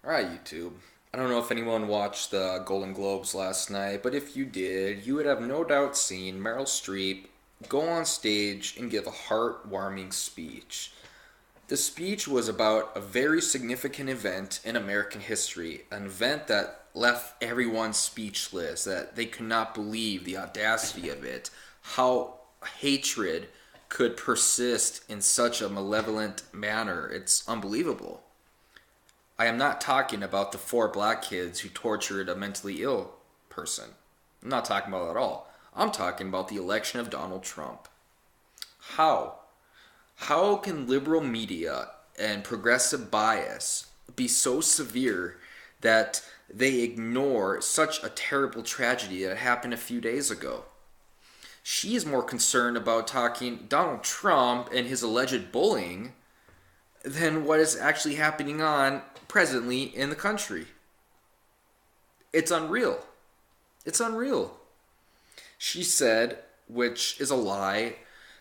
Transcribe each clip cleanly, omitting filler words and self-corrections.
Alright, YouTube. I don't know if anyone watched the Golden Globes last night, but if you did, you would have no doubt seen Meryl Streep go on stage and give a heartwarming speech. The speech was about a very significant event in American history, an event that left everyone speechless, that they could not believe the audacity of it, how hatred could persist in such a malevolent manner. It's unbelievable. I am not talking about the four black kids who tortured a mentally ill person. I'm not talking about that at all. I'm talking about the election of Donald Trump. How? How can liberal media and progressive bias be so severe that they ignore such a terrible tragedy that happened a few days ago? She is more concerned about talking Donald Trump and his alleged bullying than what is actually happening on presently in the country. It's unreal. It's unreal. She said, which is a lie,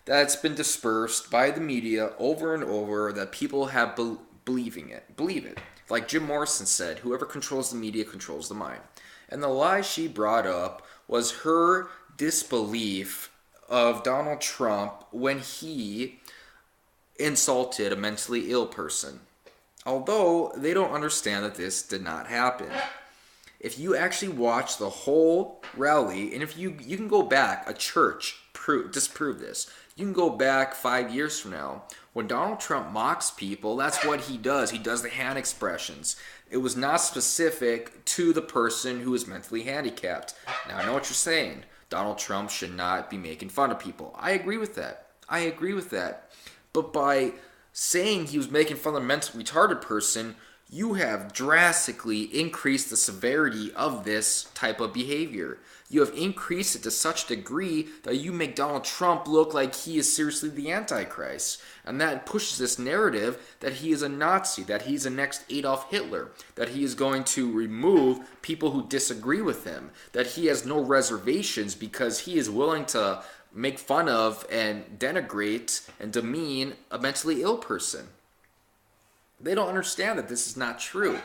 that's been dispersed by the media over and over, that people have believing it. Believe it. Like Jim Morrison said, whoever controls the media controls the mind. And the lie she brought up was her disbelief of Donald Trump when he insulted a mentally ill person. Although they don't understand that this did not happen. If you actually watch the whole rally, and if you can go back, a church disprove this. You can go back 5 years from now. When Donald Trump mocks people, that's what he does. He does the hand expressions. It was not specific to the person who is mentally handicapped. Now I know what you're saying. Donald Trump should not be making fun of people. I agree with that. I agree with that. But by saying he was making fun of a mentally retarded person, you have drastically increased the severity of this type of behavior. You have increased it to such a degree that you make Donald Trump look like he is seriously the Antichrist. And that pushes this narrative that he is a Nazi, that he's the next Adolf Hitler, that he is going to remove people who disagree with him, that he has no reservations because he is willing to make fun of and denigrate and demean a mentally ill person. They don't understand that this is not true.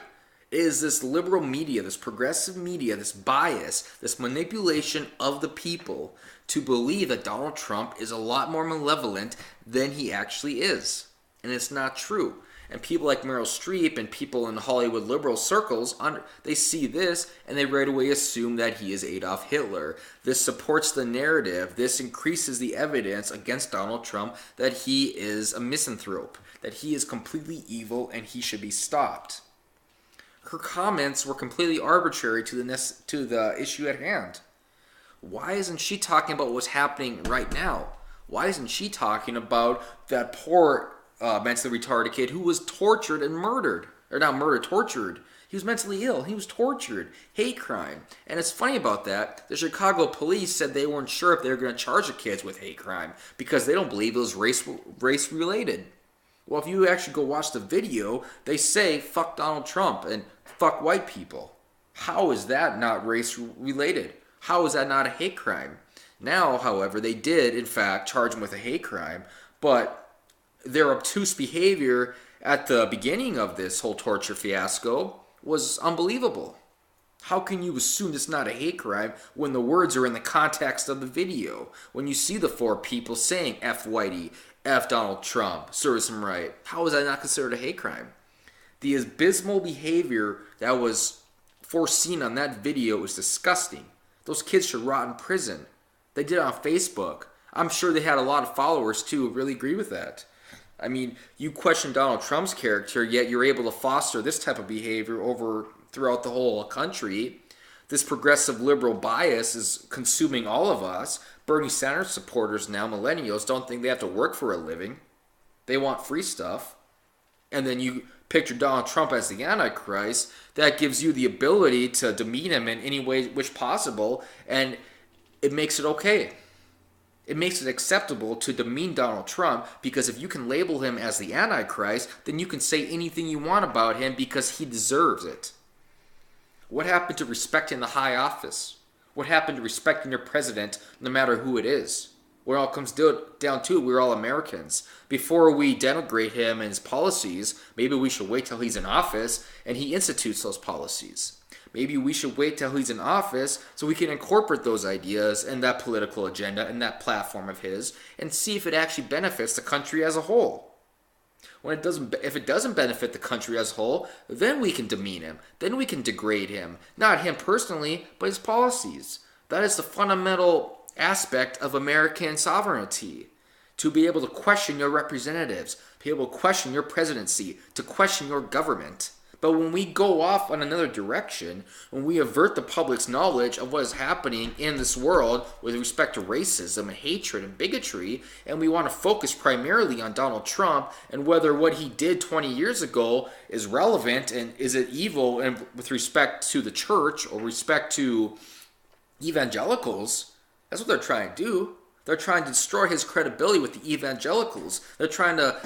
It is this liberal media, this progressive media, this bias, this manipulation of the people to believe that Donald Trump is a lot more malevolent than he actually is. And it's not true. And people like Meryl Streep and people in Hollywood liberal circles, they see this and they right away assume that he is Adolf Hitler. This supports the narrative. This increases the evidence against Donald Trump that he is a misanthrope, that he is completely evil and he should be stopped. Her comments were completely arbitrary to the issue at hand. Why isn't she talking about what's happening right now? Why isn't she talking about that poor mentally retarded kid who was tortured and murdered? Or not murdered, tortured. He was mentally ill. He was tortured. Hate crime. And it's funny about that. The Chicago police said they weren't sure if they were going to charge the kids with hate crime because they don't believe it was race related. Well, if you actually go watch the video, they say, fuck Donald Trump and fuck white people. How is that not race related? How is that not a hate crime? Now, however, they did, in fact, charge him with a hate crime, but their obtuse behavior at the beginning of this whole torture fiasco was unbelievable. How can you assume it's not a hate crime when the words are in the context of the video? When you see the four people saying F Whitey, F Donald Trump, serves him right. How is that not considered a hate crime? The abysmal behavior that was foreseen on that video is disgusting. Those kids should rot in prison. They did it on Facebook. I'm sure they had a lot of followers too who really agree with that. I mean, you question Donald Trump's character, yet you're able to foster this type of behavior throughout the whole country. This progressive liberal bias is consuming all of us. Bernie Sanders supporters now, millennials, don't think they have to work for a living. They want free stuff. And then you picture Donald Trump as the Antichrist. That gives you the ability to demean him in any way which possible, and it makes it okay. It makes it acceptable to demean Donald Trump because if you can label him as the Antichrist, then you can say anything you want about him because he deserves it. What happened to respecting the high office? What happened to respecting your president no matter who it is? When it all comes down to it, we're all Americans. Before we denigrate him and his policies, maybe we should wait till he's in office and he institutes those policies. Maybe we should wait till he's in office so we can incorporate those ideas and that political agenda and that platform of his and see if it actually benefits the country as a whole. If it doesn't benefit the country as a whole, then we can demean him. Then we can degrade him. Not him personally, but his policies. That is the fundamental aspect of American sovereignty. To be able to question your representatives, be able to question your presidency, to question your government. But when we go off on another direction, when we avert the public's knowledge of what is happening in this world with respect to racism and hatred and bigotry, and we want to focus primarily on Donald Trump and whether what he did 20 years ago is relevant and is it evil and with respect to the church or respect to evangelicals, that's what they're trying to do. They're trying to destroy his credibility with the evangelicals. They're trying to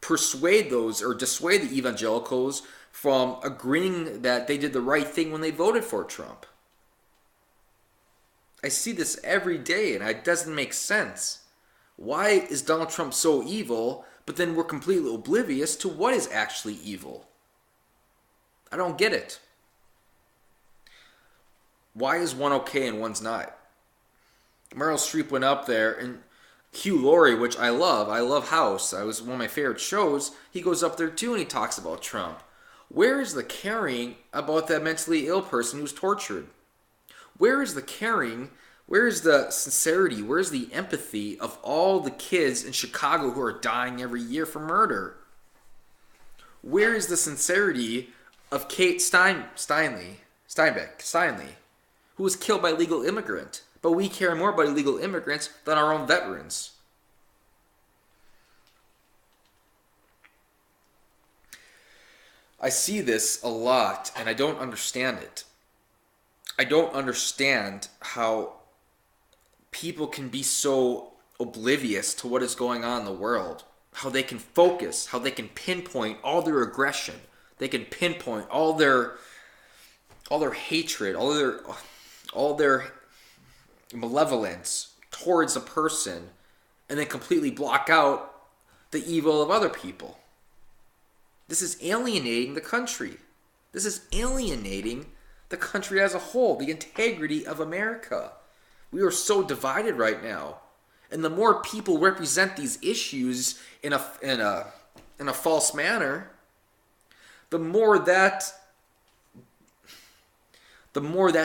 persuade those or dissuade the evangelicals from agreeing that they did the right thing when they voted for Trump. I see this every day and it doesn't make sense. Why is Donald Trump so evil, but then we're completely oblivious to what is actually evil? I don't get it. Why is one okay and one's not? Meryl Streep went up there and Hugh Laurie, which I love House. It was one of my favorite shows. He goes up there too and he talks about Trump. Where is the caring about that mentally ill person who's tortured? Where is the caring? Where is the sincerity? Where is the empathy of all the kids in Chicago who are dying every year for murder? Where is the sincerity of Kate Steinle, who was killed by a illegal immigrant? But we care more about illegal immigrants than our own veterans. I see this a lot, and I don't understand it. I don't understand how people can be so oblivious to what is going on in the world. How they can focus, how they can pinpoint all their aggression. They can pinpoint all their hatred, all their malevolence towards a person and then completely block out the evil of other people. This is alienating the country. This is alienating the country as a whole, the integrity of America. We are so divided right now. And the more people represent these issues in a false manner, the more that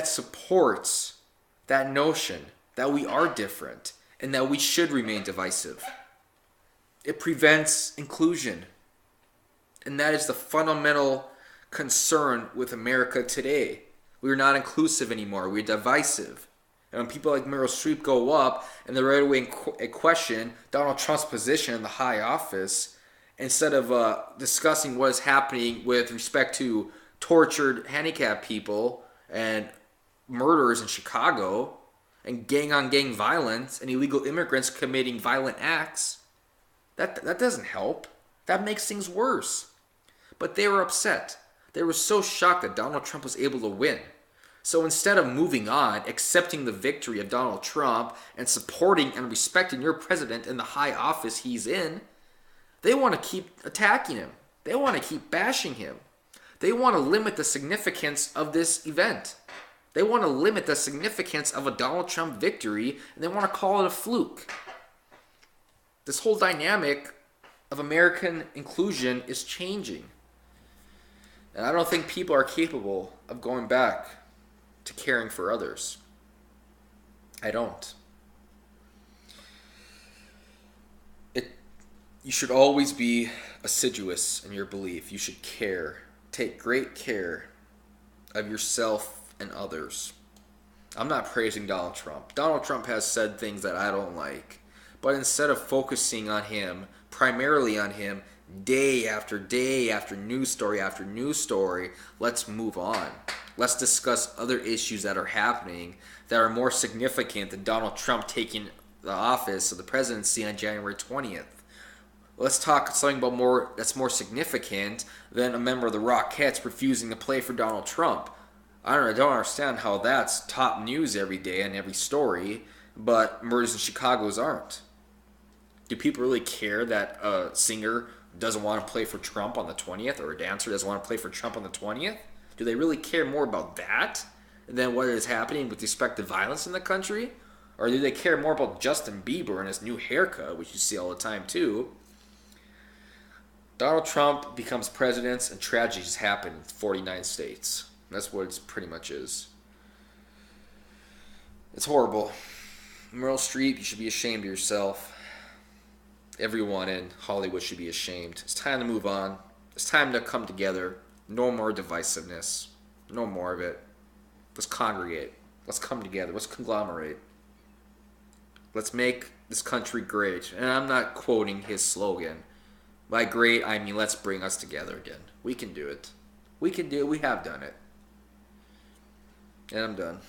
supports that notion that we are different and that we should remain divisive. It prevents inclusion. And that is the fundamental concern with America today. We're not inclusive anymore. We're divisive. And when people like Meryl Streep go up and they right away question Donald Trump's position in the high office, instead of discussing what is happening with respect to tortured handicapped people and murders in Chicago and gang-on-gang violence and illegal immigrants committing violent acts, that doesn't help. That makes things worse. But they were upset. They were so shocked that Donald Trump was able to win. So instead of moving on, accepting the victory of Donald Trump and supporting and respecting your president in the high office he's in, they want to keep attacking him. They want to keep bashing him. They want to limit the significance of this event. They want to limit the significance of a Donald Trump victory, and they want to call it a fluke. This whole dynamic of American inclusion is changing. And I don't think people are capable of going back to caring for others. I don't. You should always be assiduous in your belief. You should care. Take great care of yourself and others. I'm not praising Donald Trump. Donald Trump has said things that I don't like. But instead of focusing on him, primarily on him, day after day after news story, let's move on. Let's discuss other issues that are happening that are more significant than Donald Trump taking the office of the presidency on January 20th. Let's talk something about that's more significant than a member of the Rockettes refusing to play for Donald Trump. I don't understand how that's top news every day and every story. but murders in Chicago's aren't. Do people really care that a singer doesn't want to play for Trump on the 20th or a dancer doesn't want to play for Trump on the 20th? Do they really care more about that than what is happening with respect to violence in the country? Or do they care more about Justin Bieber and his new haircut, which you see all the time too? Donald Trump becomes president and tragedies happen in 49 states. That's what it pretty much is. It's horrible. Meryl Streep, you should be ashamed of yourself. Everyone in Hollywood should be ashamed. It's time to move on. It's time to come together. No more divisiveness. No more of it. Let's congregate. Let's come together. Let's conglomerate. Let's make this country great. And I'm not quoting his slogan. By great, I mean let's bring us together again. We can do it. We can do it. We have done it. And I'm done.